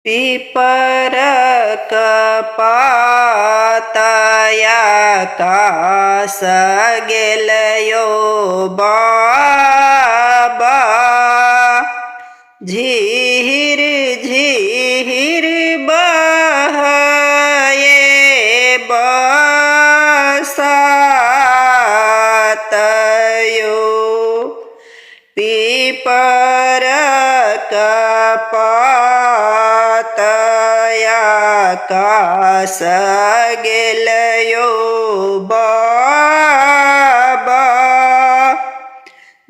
पिपरक पातया कास गेलयो बाबा झीर झीर बहये बसातयो पिपरक पातया कास गेलयो बाबा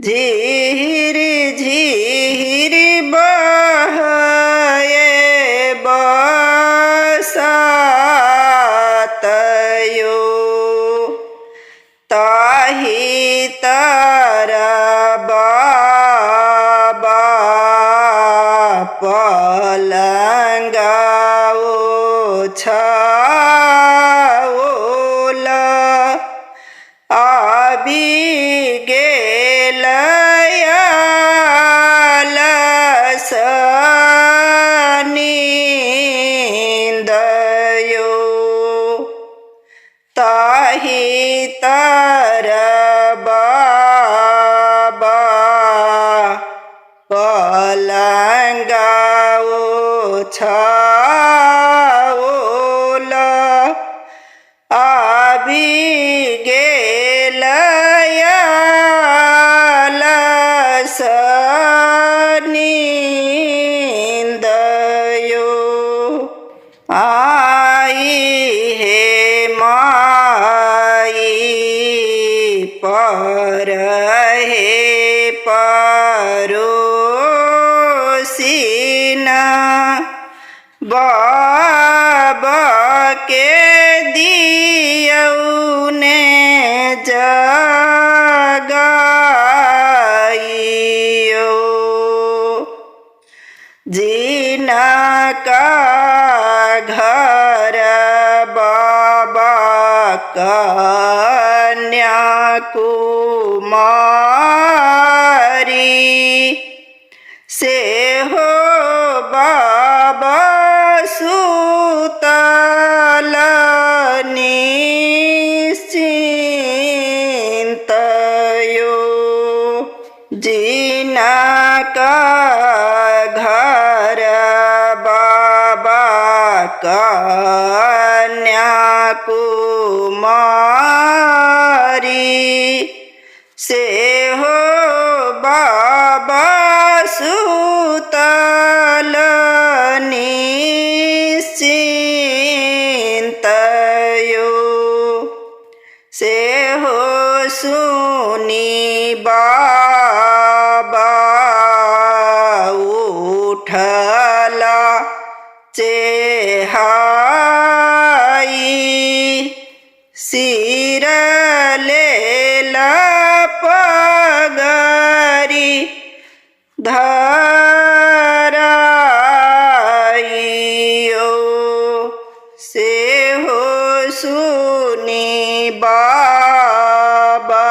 झीर झीर बहये बसातयो ताहि तर बाबा पलंगाओ छाओल आबि गेलयलस नींदयो ताहि तर बाबा पलंगाओ छाओल आबि गेलयलस नींदयो आई हे माई पर हे परोसीना बाबा के दियौने जगाइयो जीना का घर बाबा कन्याकुमारी से हो बाबा सुतल निश्चिंतयो जीना का घर बाबा कन्याकुमारी से हो बाबा सुतल निश्चिंतयो से हो सुनी बाबा उठला चेहाई सिर लेला पगरी धराइयो से हो सुनी बाबा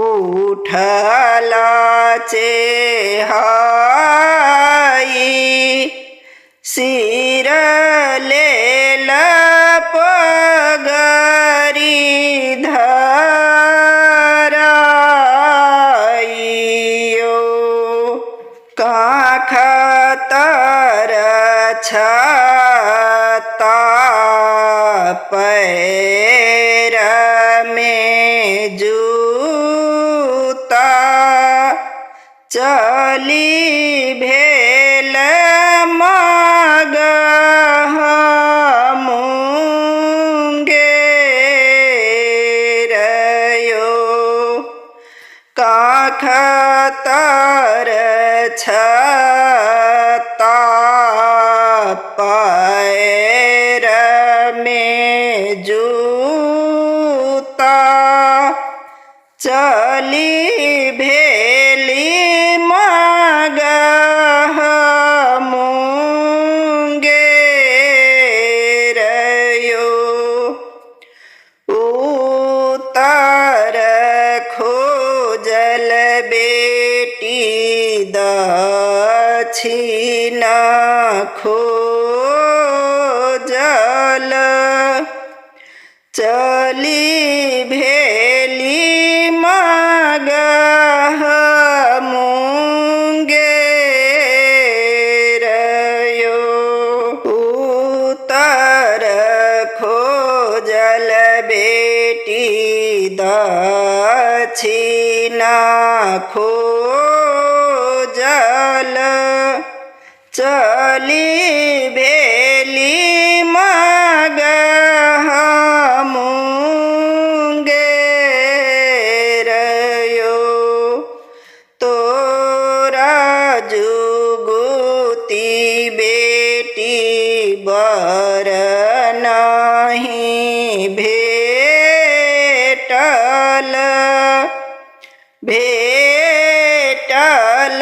उठला चेहाई सिर लेला पगरी धराइयो काख तर छता पैर में जूता चली भेल मगह मुंगेरयो काख तर छता पैर में जूता चली भेली मगह मुंगेरयो उतर खोजल बेटी दक्षिणा खोजल चली भेली मगह मुंगेर यो उतर खोजल बेटी दक्षिणा खोजल चली भेली मगह मुंगेर यो तोरा जुगुती बेटी बर नहीं भेटल भेटल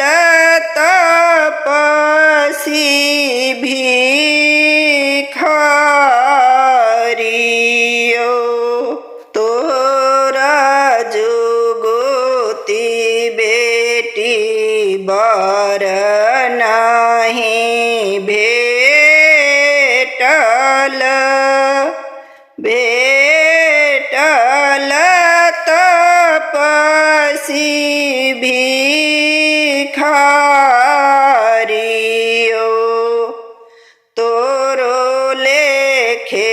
तपसी भिखारियो तोरा जुगुती बेटी बर नहीं भेटल भेटल तपसी भिखारियो तोरो लेखे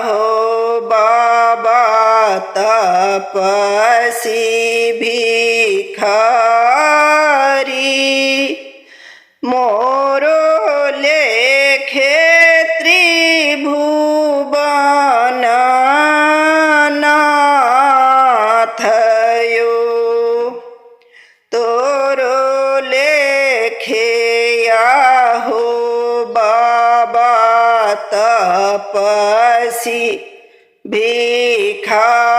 हो बाबा तपसी भिखारी मोरो लेखे त्रिभुवन नाथयो तोरो लेखे हो बाबा तपसी भिखारी